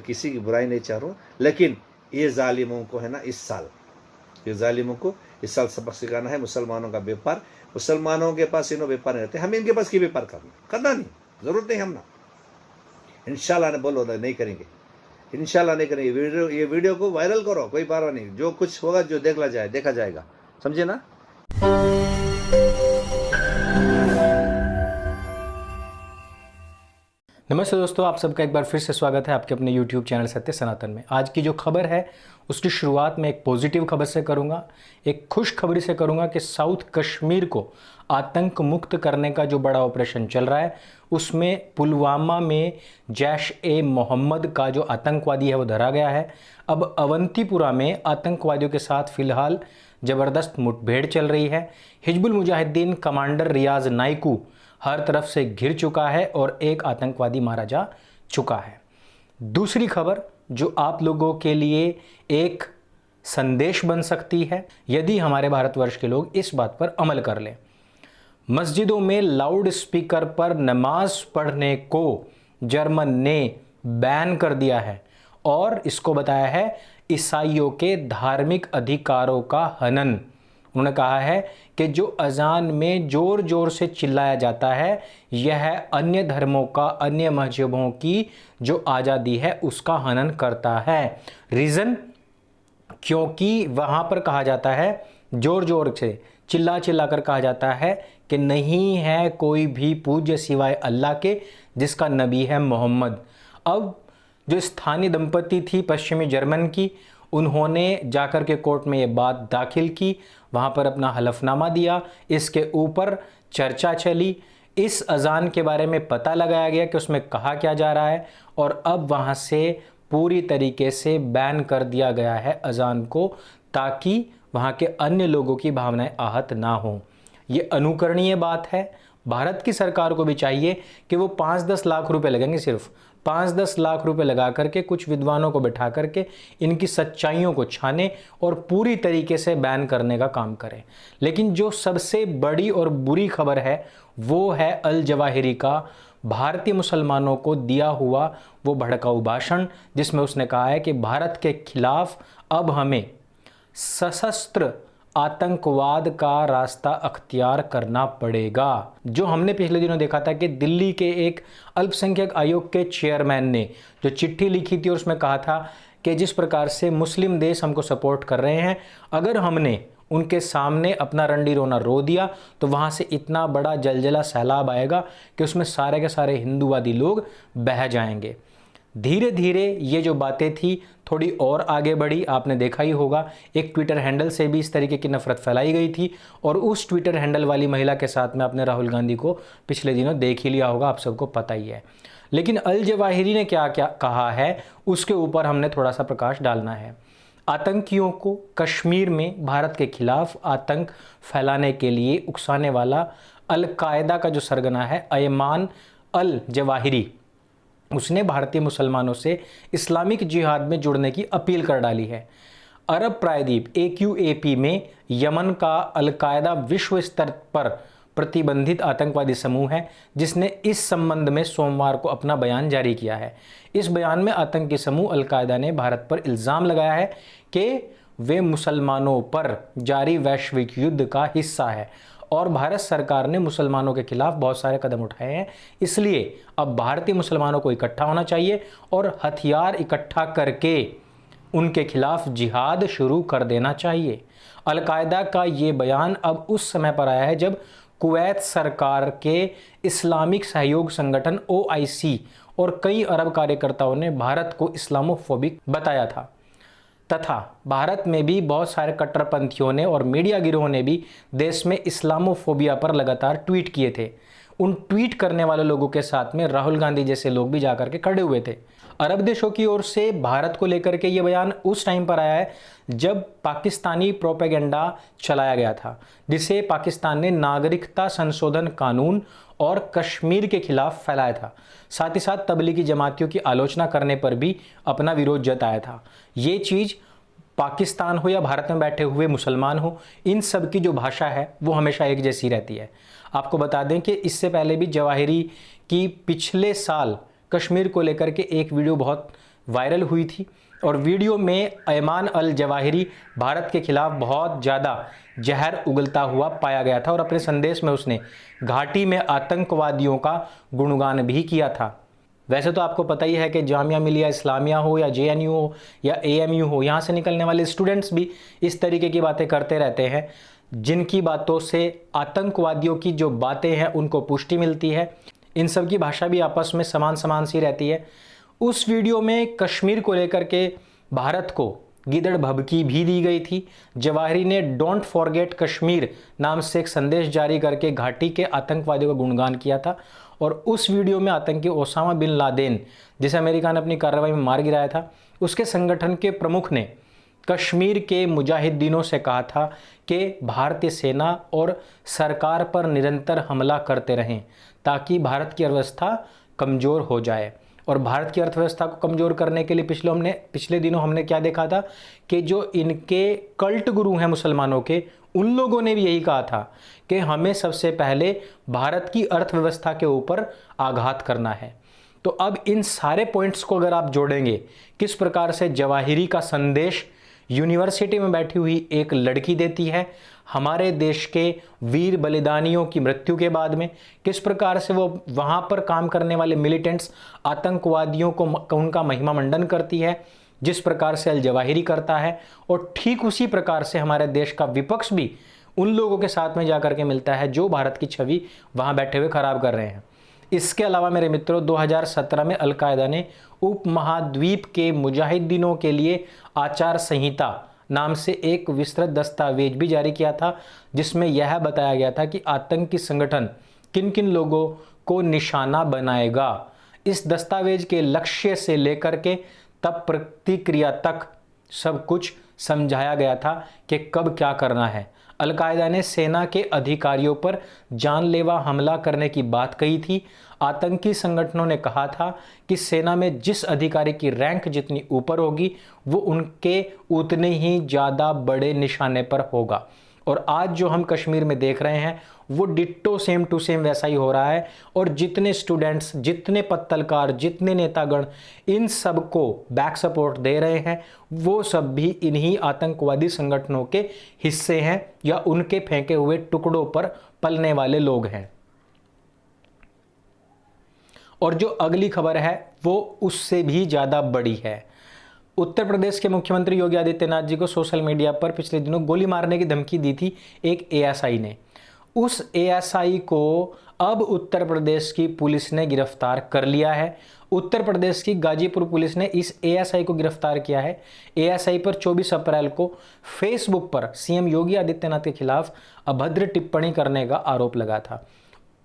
किसी की बुराई नहीं चाह रहा हूँ, लेकिन ये जालिमों को है ना इस साल सबक सिखाना है। मुसलमानों का व्यापार, मुसलमानों के पास इन्हों व्यापार नहीं रहते, हमें इनके पास की व्यापार करना नहीं, जरूरत नहीं। हम ना इंशाल्लाह ने बोलो नहीं करेंगे, इंशाल्लाह नहीं करेंगे। ये वीडियो को वायरल करो, कोई परवाह नहीं, जो कुछ होगा जो देखा जाएगा, समझे ना। नमस्ते दोस्तों, आप सबका एक बार फिर से स्वागत है आपके अपने YouTube चैनल सत्य सनातन में। आज की जो खबर है उसकी शुरुआत में एक पॉजिटिव खबर से करूंगा, एक खुश खबरी से करूंगा कि साउथ कश्मीर को आतंक मुक्त करने का जो बड़ा ऑपरेशन चल रहा है उसमें पुलवामा में जैश-ए-मोहम्मद का जो आतंकवादी है वो धरा गया है। अब अवंतीपुरा में आतंकवादियों के साथ फिलहाल ज़बरदस्त मुठभेड़ चल रही है। हिजबुल मुजाहिदीन कमांडर रियाज नाइकू हर तरफ से घिर चुका है और एक आतंकवादी मारा जा चुका है। दूसरी खबर जो आप लोगों के लिए एक संदेश बन सकती है यदि हमारे भारतवर्ष के लोग इस बात पर अमल कर लें। मस्जिदों में लाउड स्पीकर पर नमाज पढ़ने को जर्मन ने बैन कर दिया है और इसको बताया है ईसाइयों के धार्मिक अधिकारों का हनन। उन्होंने कहा है कि जो अजान में जोर जोर से चिल्लाया जाता है यह अन्य धर्मों का, अन्य मजहबों की जो आज़ादी है उसका हनन करता है। रीज़न, क्योंकि वहाँ पर कहा जाता है, जोर जोर से चिल्ला कर कहा जाता है कि नहीं है कोई भी पूज्य सिवाय अल्लाह के जिसका नबी है मोहम्मद। अब जो स्थानीय दंपति थी पश्चिमी जर्मन की, उन्होंने जाकर के कोर्ट में ये बात दाखिल की, वहाँ पर अपना हलफनामा दिया, इसके ऊपर चर्चा चली, इस अजान के बारे में पता लगाया गया कि उसमें कहा क्या जा रहा है और अब वहाँ से पूरी तरीके से बैन कर दिया गया है अजान को, ताकि वहाँ के अन्य लोगों की भावनाएं आहत ना हों। ये अनुकरणीय बात है। भारत की सरकार को भी चाहिए कि वो 5-10 लाख रुपए लगेंगे, सिर्फ 5-10 लाख रुपए लगा करके कुछ विद्वानों को बिठा करके इनकी सच्चाइयों को छाने और पूरी तरीके से बैन करने का काम करें। लेकिन जो सबसे बड़ी और बुरी खबर है वो है अल जवाहिरी का भारतीय मुसलमानों को दिया हुआ वो भड़काऊ भाषण, जिसमें उसने कहा है कि भारत के खिलाफ अब हमें सशस्त्र आतंकवाद का रास्ता अख्तियार करना पड़ेगा। जो हमने पिछले दिनों देखा था कि दिल्ली के एक अल्पसंख्यक आयोग के चेयरमैन ने जो चिट्ठी लिखी थी और उसमें कहा था कि जिस प्रकार से मुस्लिम देश हमको सपोर्ट कर रहे हैं, अगर हमने उनके सामने अपना रंडी रोना रो दिया तो वहाँ से इतना बड़ा जलजला सैलाब आएगा कि उसमें सारे के सारे हिंदूवादी लोग बह जाएंगे। धीरे धीरे ये जो बातें थी थोड़ी और आगे बढ़ी। आपने देखा ही होगा एक ट्विटर हैंडल से भी इस तरीके की नफरत फैलाई गई थी और उस ट्विटर हैंडल वाली महिला के साथ में आपने राहुल गांधी को पिछले दिनों देख ही लिया होगा, आप सबको पता ही है। लेकिन अल जवाहिरी ने क्या क्या कहा है उसके ऊपर हमने थोड़ा सा प्रकाश डालना है। आतंकियों को कश्मीर में भारत के खिलाफ आतंक फैलाने के लिए उकसाने वाला अल-कायदा का जो सरगना है अयमान अल जवाहिरी, उसने भारतीय मुसलमानों से इस्लामिक जिहाद में जुड़ने की अपील कर डाली है। अरब प्रायद्वीप AQAP में यमन का अल-कायदा विश्व स्तर पर प्रतिबंधित आतंकवादी समूह है, जिसने इस संबंध में सोमवार को अपना बयान जारी किया है। इस बयान में आतंकी समूह अल-कायदा ने भारत पर इल्ज़ाम लगाया है कि वे मुसलमानों पर जारी वैश्विक युद्ध का हिस्सा है और भारत सरकार ने मुसलमानों के खिलाफ बहुत सारे कदम उठाए हैं। इसलिए अब भारतीय मुसलमानों को इकट्ठा होना चाहिए और हथियार इकट्ठा करके उनके खिलाफ जिहाद शुरू कर देना चाहिए। अल-कायदा का ये बयान अब उस समय पर आया है जब कुवैत सरकार के इस्लामिक सहयोग संगठन OIC और कई अरब कार्यकर्ताओं ने भारत को इस्लामोफोबिक बताया था, तथा भारत में भी बहुत सारे कट्टरपंथियों ने और मीडिया गिरोह ने भी देश में इस्लामोफोबिया पर लगातार ट्वीट किए थे। उन ट्वीट करने वाले लोगों के साथ में राहुल गांधी जैसे लोग भी जाकर के खड़े हुए थे। अरब देशों की ओर से भारत को लेकर के ये बयान उस टाइम पर आया है जब पाकिस्तानी प्रोपेगेंडा चलाया गया था, जिसे पाकिस्तान ने नागरिकता संशोधन कानून और कश्मीर के खिलाफ फैलाया था। साथ ही साथ तबलीगी जमातियों की आलोचना करने पर भी अपना विरोध जताया था। ये चीज़ पाकिस्तान हो या भारत में बैठे हुए मुसलमान हो, इन सब की जो भाषा है वो हमेशा एक जैसी रहती है। आपको बता दें कि इससे पहले भी जवाहिरी की पिछले साल कश्मीर को लेकर के एक वीडियो बहुत वायरल हुई थी और वीडियो में अयमान अल जवाहिरी भारत के खिलाफ बहुत ज़्यादा जहर उगलता हुआ पाया गया था और अपने संदेश में उसने घाटी में आतंकवादियों का गुणगान भी किया था। वैसे तो आपको पता ही है कि जामिया मिलिया इस्लामिया हो या JNU हो या AMU हो, यहाँ से निकलने वाले स्टूडेंट्स भी इस तरीके की बातें करते रहते हैं, जिनकी बातों से आतंकवादियों की जो बातें हैं उनको पुष्टि मिलती है। इन सब की भाषा भी आपस में समान समान सी रहती है। उस वीडियो में कश्मीर को लेकर के भारत को गिदड़ भभकी भी दी गई थी। जवाहिरी ने डोंट फॉरगेट कश्मीर नाम से एक संदेश जारी करके घाटी के आतंकवादियों का गुणगान किया था और उस वीडियो में आतंकी ओसामा बिन लादेन, जिसे अमेरिका ने अपनी कार्रवाई में मार गिराया था, उसके संगठन के प्रमुख ने कश्मीर के मुजाहिदीनों से कहा था कि भारतीय सेना और सरकार पर निरंतर हमला करते रहें ताकि भारत की अर्थव्यवस्था कमज़ोर हो जाए। और भारत की अर्थव्यवस्था को कमज़ोर करने के लिए पिछले दिनों हमने क्या देखा था कि जो इनके कल्ट गुरु हैं मुसलमानों के, उन लोगों ने भी यही कहा था कि हमें सबसे पहले भारत की अर्थव्यवस्था के ऊपर आघात करना है। तो अब इन सारे पॉइंट्स को अगर आप जोड़ेंगे, किस प्रकार से जवाहिरी का संदेश यूनिवर्सिटी में बैठी हुई एक लड़की देती है हमारे देश के वीर बलिदानियों की मृत्यु के बाद में, किस प्रकार से वो वहाँ पर काम करने वाले मिलिटेंट्स आतंकवादियों को उनका महिमा मंडन करती है, जिस प्रकार से अल जवाहिरी करता है, और ठीक उसी प्रकार से हमारे देश का विपक्ष भी उन लोगों के साथ में जाकर के मिलता है जो भारत की छवि वहाँ बैठे हुए खराब कर रहे हैं। इसके अलावा मेरे मित्रों, 2017 में अलकायदा ने उपमहाद्वीप के मुजाहिदीनों के लिए आचार संहिता नाम से एक विस्तृत दस्तावेज भी जारी किया था, जिसमें यह बताया गया था कि आतंकी संगठन किन किन लोगों को निशाना बनाएगा। इस दस्तावेज के लक्ष्य से लेकर के तब प्रतिक्रिया तक सब कुछ समझाया गया था कि कब क्या करना है। अलकायदा ने सेना के अधिकारियों पर जानलेवा हमला करने की बात कही थी। आतंकी संगठनों ने कहा था कि सेना में जिस अधिकारी की रैंक जितनी ऊपर होगी वो उनके उतने ही ज़्यादा बड़े निशाने पर होगा। और आज जो हम कश्मीर में देख रहे हैं वो डिट्टो सेम टू सेम वैसा ही हो रहा है। और जितने स्टूडेंट्स, जितने पत्तलकार, जितने नेतागण इन सब को बैक सपोर्ट दे रहे हैं, वो सब भी इन्हीं आतंकवादी संगठनों के हिस्से हैं या उनके फेंके हुए टुकड़ों पर पलने वाले लोग हैं। और जो अगली खबर है वो उससे भी ज़्यादा बड़ी है। उत्तर प्रदेश के मुख्यमंत्री योगी आदित्यनाथ जी को सोशल मीडिया पर पिछले दिनों गोली मारने की धमकी दी थी एक ASI ने। उस ASI को अब उत्तर प्रदेश की पुलिस ने गिरफ्तार कर लिया है। उत्तर प्रदेश की गाजीपुर पुलिस ने इस ASI को गिरफ्तार किया है। ASI पर 24 अप्रैल को फेसबुक पर CM योगी आदित्यनाथ के खिलाफ अभद्र टिप्पणी करने का आरोप लगा था।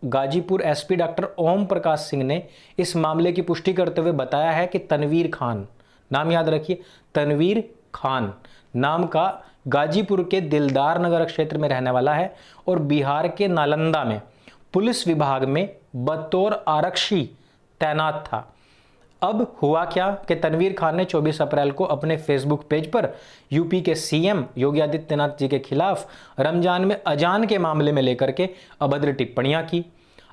गाजीपुर SP डॉक्टर ओम प्रकाश सिंह ने इस मामले की पुष्टि करते हुए बताया है कि तनवीर खान, नाम याद रखिए, तनवीर खान नाम का गाजीपुर के दिलदार नगर क्षेत्र में रहने वाला है और बिहार के नालंदा में पुलिस विभाग में बतौर आरक्षी तैनात था। अब हुआ क्या कि तनवीर खान ने 24 अप्रैल को अपने फेसबुक पेज पर यूपी के CM योगी आदित्यनाथ जी के खिलाफ रमजान में अजान के मामले में लेकर के अभद्र टिप्पणियां की।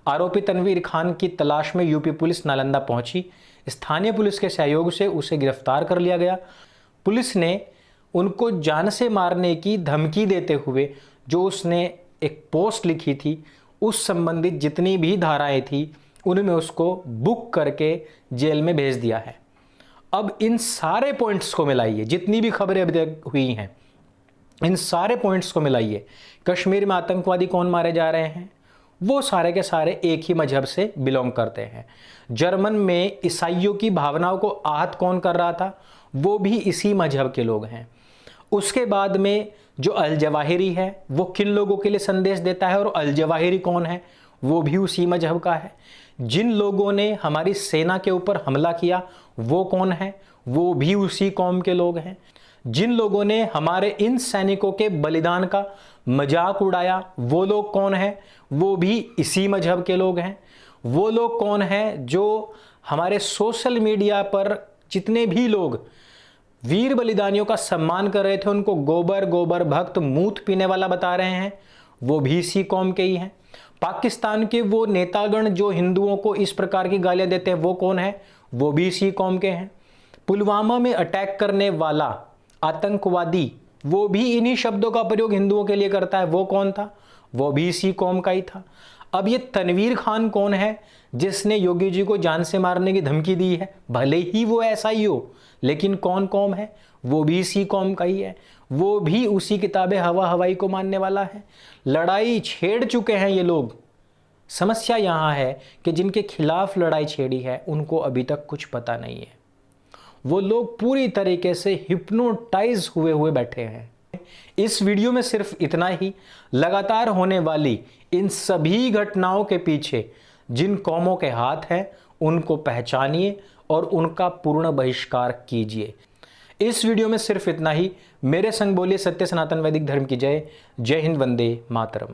आरोपी तनवीर खान की तलाश में यूपी पुलिस नालंदा पहुंची। स्थानीय पुलिस के सहयोग से उसे गिरफ्तार कर लिया गया। पुलिस ने उनको जान से मारने की धमकी देते हुए जो उसने एक पोस्ट लिखी थी, उस संबंधित जितनी भी धाराएं थी उनमें उसको बुक करके जेल में भेज दिया है। अब इन सारे पॉइंट्स को मिलाइए, जितनी भी खबरें अभी तक हुई हैं, इन सारे पॉइंट्स को मिलाइए। कश्मीर में आतंकवादी कौन मारे जा रहे हैं? वो सारे के सारे एक ही मजहब से बिलोंग करते हैं। जर्मन में ईसाइयों की भावनाओं को आहत कौन कर रहा था? वो भी इसी मजहब के लोग हैं। उसके बाद में जो अल जवाहिरी है वो किन लोगों के लिए संदेश देता है और अल जवाहिरी कौन है? वो भी उसी मजहब का है। जिन लोगों ने हमारी सेना के ऊपर हमला किया वो कौन है? वो भी उसी कौम के लोग हैं। जिन लोगों ने हमारे इन सैनिकों के बलिदान का मजाक उड़ाया वो लोग कौन हैं? वो भी इसी मजहब के लोग हैं। वो लोग कौन हैं जो हमारे सोशल मीडिया पर जितने भी लोग वीर बलिदानियों का सम्मान कर रहे थे, उनको गोबर गोबर भक्त मूत पीने वाला बता रहे हैं, वो भी इसी कौम के ही हैं। पाकिस्तान के वो नेतागण जो हिंदुओं को इस प्रकार की गालियां देते हैं वो कौन है? वो भी इसी कौम के हैं। पुलवामा में अटैक करने वाला आतंकवादी वो भी इन्हीं शब्दों का प्रयोग हिंदुओं के लिए करता है। वो कौन था? वो भी इसी कौम का ही था। अब ये तनवीर खान कौन है जिसने योगी जी को जान से मारने की धमकी दी है? भले ही वो ऐसा ही हो, लेकिन कौन कौम है? वो भी इसी कौम का ही है। वो भी उसी किताबे हवा हवाई को मानने वाला है। लड़ाई छेड़ चुके हैं ये लोग। समस्या यहाँ है कि जिनके खिलाफ लड़ाई छेड़ी है उनको अभी तक कुछ पता नहीं है। वो लोग पूरी तरीके से हिप्नोटाइज हुए बैठे हैं। इस वीडियो में सिर्फ इतना ही। लगातार होने वाली इन सभी घटनाओं के पीछे जिन कौमों के हाथ हैं उनको पहचानिए और उनका पूर्ण बहिष्कार कीजिए। इस वीडियो में सिर्फ इतना ही। मेरे संग बोलिए सत्य सनातन वैदिक धर्म की जय। जय हिंद, वंदे मातरम।